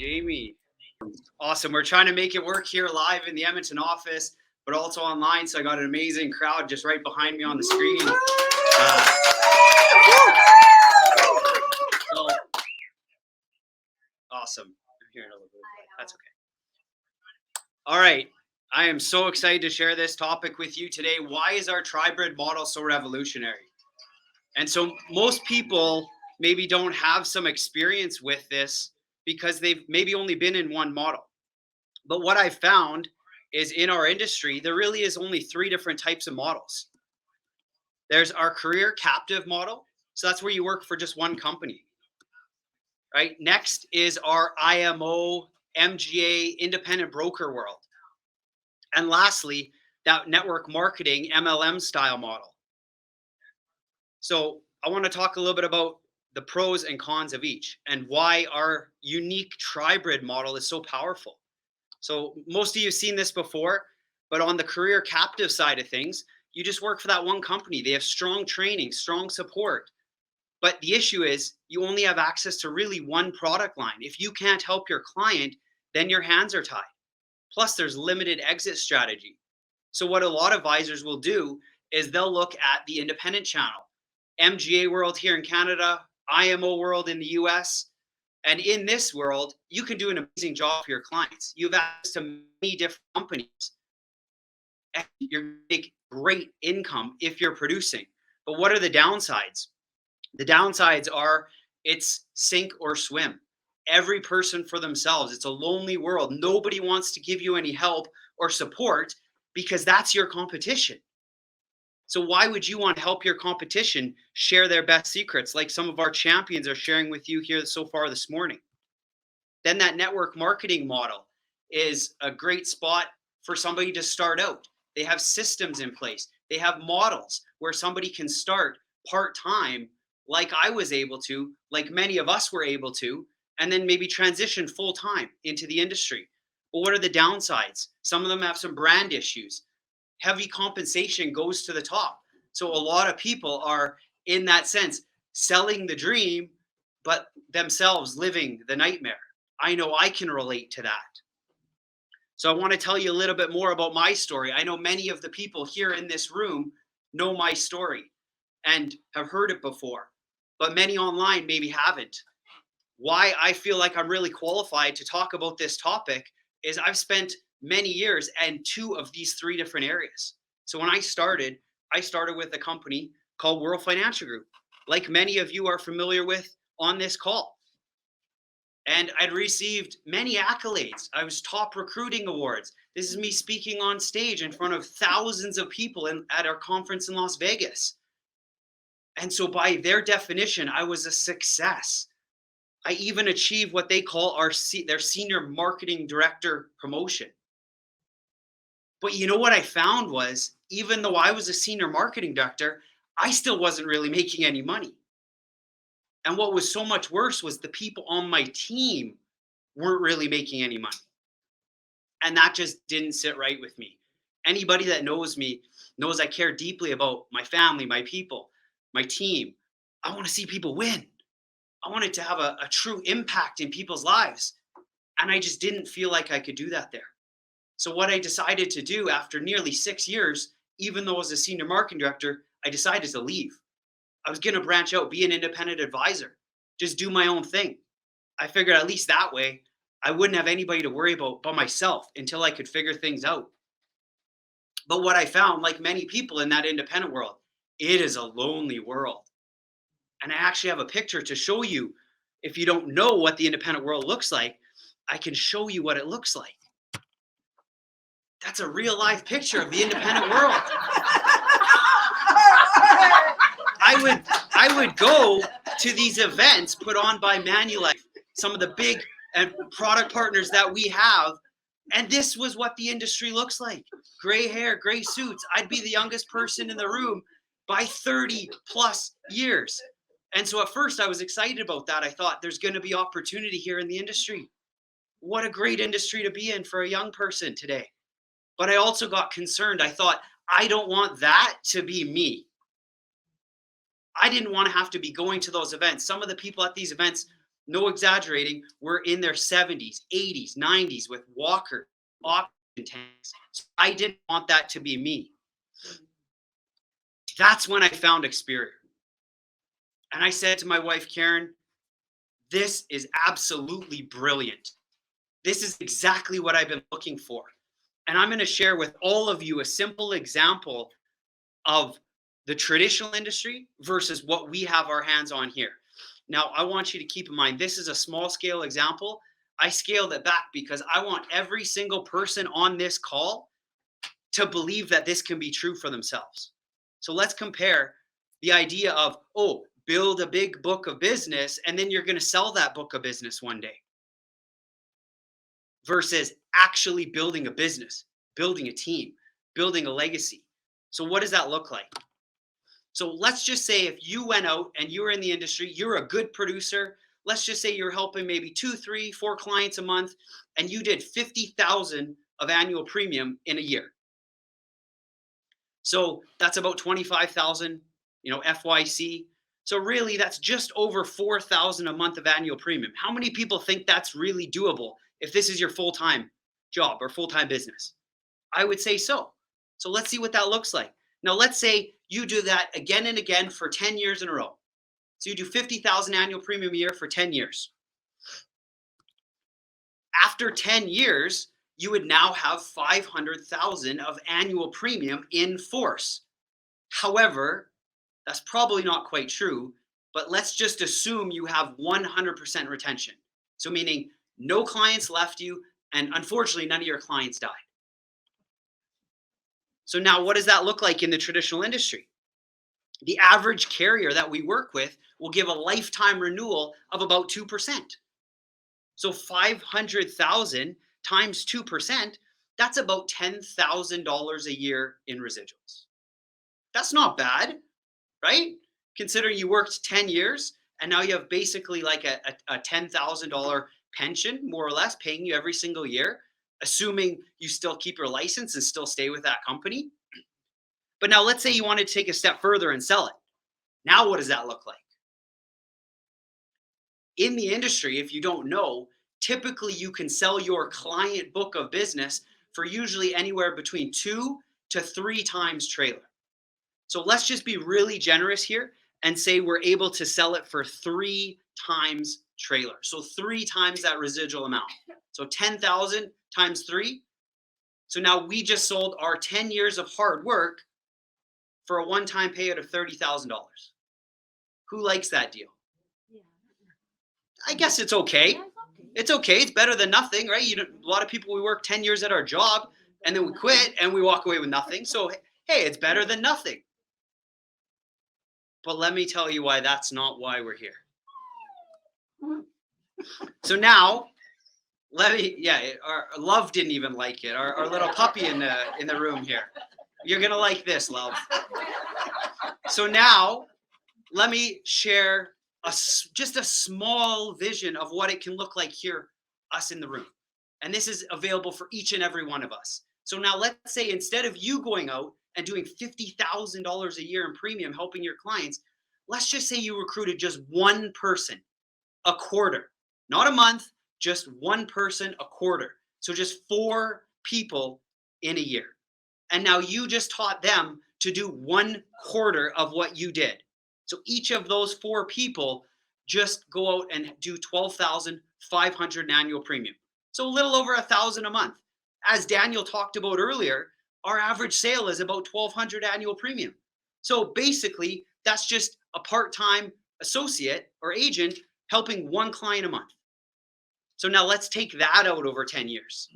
Jamie. Awesome. We're trying to make it work here live in the Edmonton office, but also online. So I got an amazing crowd just right behind me on the screen. So, awesome. I'm hearing a little bit. That's okay. All right. I am so excited to share this topic with you today. Why is our Tribrid model so revolutionary? And so most people maybe don't have some experience with this because they've maybe only been in one model. But what I've found is in our industry, there really is only three different types of models. There's our career captive model. So that's where you work for just one company, right? Next is our IMO, MGA, independent broker world. And lastly, that network marketing MLM style model. So I want to talk a little bit about the pros and cons of each and why our unique Tribrid model is so powerful. So most of you have seen this before, but on the career captive side of things, you just work for that one company. They have strong training, strong support. But the issue is you only have access to really one product line. If you can't help your client, then your hands are tied. Plus there's limited exit strategy. So what a lot of advisors will do is they'll look at the independent channel, MGA world here in Canada, IMO world in the US. And in this world, you can do an amazing job for your clients. You have access to many different companies. And you're going to make great income if you're producing. But what are the downsides? The downsides are it's sink or swim. Every person for themselves. It's a lonely world. Nobody wants to give you any help or support because that's your competition. So why would you want to help your competition share their best secrets like some of our champions are sharing with you here so far this morning? Then that network marketing model is a great spot for somebody to start out. They have systems in place. They have models where somebody can start part-time like I was able to, like many of us were able to, and then maybe transition full-time into the industry. But what are the downsides? Some of them have some brand issues. Heavy compensation goes to the top. So a lot of people are, in that sense, selling the dream, but themselves living the nightmare. I know I can relate to that. So I want to tell you a little bit more about my story. I know many of the people here in this room know my story and have heard it before, but many online maybe haven't. Why I feel like I'm really qualified to talk about this topic is I've spent many years and two of these three different areas. So when I started with a company called World Financial Group, like many of you are familiar with on this call. And I'd received many accolades. I was top recruiting awards. This is me speaking on stage in front of thousands of people at our conference in Las Vegas. And so by their definition, I was a success. I even achieved what they call their senior marketing director promotion. But you know what I found was, even though I was a senior marketing director, I still wasn't really making any money. And what was so much worse was the people on my team weren't really making any money. And that just didn't sit right with me. Anybody that knows me knows I care deeply about my family, my people, my team. I want to see people win. I wanted to have a true impact in people's lives. And I just didn't feel like I could do that there. So what I decided to do after nearly 6 years, even though I was a senior marketing director, I decided to leave. I was going to branch out, be an independent advisor, just do my own thing. I figured at least that way, I wouldn't have anybody to worry about but myself until I could figure things out. But what I found, like many people in that independent world, it is a lonely world. And I actually have a picture to show you. If you don't know what the independent world looks like, I can show you what it looks like. That's a real life picture of the independent world. I would go to these events put on by Manulife, some of the big and product partners that we have, and this was what the industry looks like. Gray hair, gray suits. I'd be the youngest person in the room by 30 plus years. And so at first I was excited about that. I thought there's going to be opportunity here in the industry. What a great industry to be in for a young person today. But I also got concerned. I thought, I don't want that to be me. I didn't want to have to be going to those events. Some of the people at these events no exaggerating, were in their 70s, 80s, 90s with walker oxygen tanks. So I didn't want that to be me. That's when I found Experior. And I said to my wife, Karen, this is absolutely brilliant. This is exactly what I've been looking for. And I'm going to share with all of you a simple example of the traditional industry versus what we have our hands on here. Now, I want you to keep in mind, this is a small scale example. I scaled it back because I want every single person on this call to believe that this can be true for themselves. So let's compare the idea of, oh, build a big book of business and then you're going to sell that book of business one day, versus actually building a business, building a team, building a legacy. So what does that look like? So let's just say if you went out and you were in the industry, you're a good producer. Let's just say you're helping maybe 2, 3, 4 clients a month, and you did 50,000 of annual premium in a year. So that's about 25,000, FYC. So really that's just over 4,000 a month of annual premium. How many people think that's really doable if this is your full-time job or full-time business? I would say so. So let's see what that looks like. Now, let's say you do that again and again for 10 years in a row. So you do 50,000 annual premium a year for 10 years. After 10 years, you would now have 500,000 of annual premium in force. However, that's probably not quite true, but let's just assume you have 100% retention. So meaning no clients left you, and unfortunately, none of your clients died. So now what does that look like in the traditional industry? The average carrier that we work with will give a lifetime renewal of about 2%. So 500,000 times 2%, that's about $10,000 a year in residuals. That's not bad, right? Considering you worked 10 years and now you have basically like a $10,000 pension, more or less, paying you every single year, assuming you still keep your license and still stay with that company. But now let's say you want to take a step further and sell it. Now what does that look like? In the industry, if you don't know, typically you can sell your client book of business for usually anywhere between 2 to 3 times trailer. So let's just be really generous here and say we're able to sell it for 3 times trailer. So 3 times that residual amount. So 10,000 times 3. So now we just sold our 10 years of hard work for a one-time payout of $30,000. Who likes that deal? I guess it's okay. It's okay. It's better than nothing, right? A lot of people, we work 10 years at our job and then we quit and we walk away with nothing. So, hey, it's better than nothing. But let me tell you why that's not why we're here. So now, our Love didn't even like it. Our little puppy in the room here. You're going to like this, Love. So now, let me share just a small vision of what it can look like here, us in the room. And this is available for each and every one of us. So now let's say instead of you going out and doing $50,000 a year in premium helping your clients, let's just say you recruited just one person a quarter, not a month, just one person a quarter. So just 4 people in a year. And now you just taught them to do 1/4 of what you did. So each of those 4 people just go out and do 12,500 in annual premium. So a little over 1,000 a month. As Daniel talked about earlier, our average sale is about 1,200 annual premium. So basically, that's just a part-time associate or agent helping one client a month. So now let's take that out over 10 years.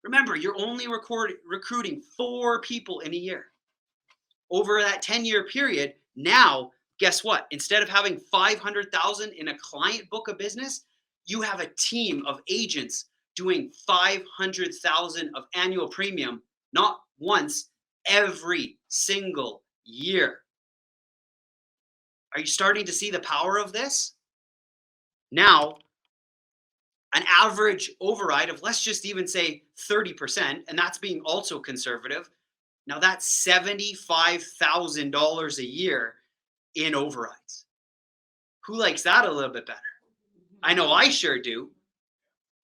Remember, you're only recruiting 4 people in a year. Over that 10-year period, now, guess what? Instead of having 500,000 in a client book of business, you have a team of agents doing 500,000 of annual premium, not once, every single year. Are you starting to see the power of this? Now, an average override of, let's just even say 30%, and that's being also conservative. Now that's $75,000 a year in overrides. Who likes that a little bit better? I know I sure do.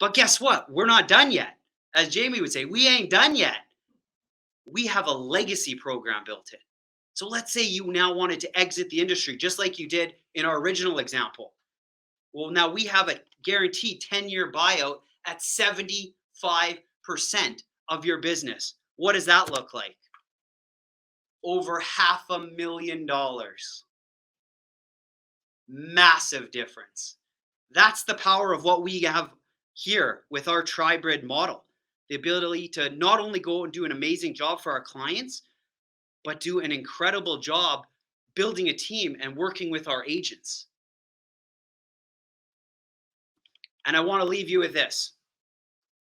But guess what? We're not done yet. As Jamie would say, we ain't done yet. We have a legacy program built in. So let's say you now wanted to exit the industry, just like you did in our original example. Well, now we have a guaranteed 10-year buyout at 75% of your business. What does that look like? Over $500,000. Massive difference. That's the power of what we have here with our Tribrid model. The ability to not only go and do an amazing job for our clients, but do an incredible job building a team and working with our agents. And I want to leave you with this.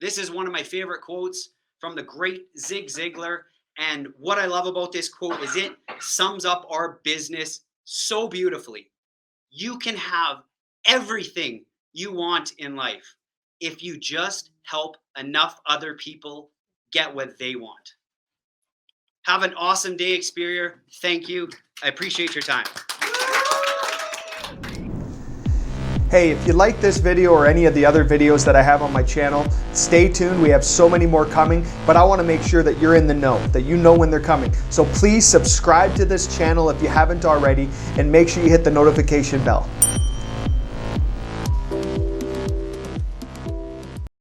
This is one of my favorite quotes from the great Zig Ziglar. And what I love about this quote is it sums up our business so beautifully. You can have everything you want in life if you just help enough other people get what they want. Have an awesome day, Experior. Thank you. I appreciate your time. Hey, if you like this video or any of the other videos that I have on my channel, stay tuned. We have so many more coming, but I want to make sure that you're in the know, that you know when they're coming. So please subscribe to this channel if you haven't already, and make sure you hit the notification bell.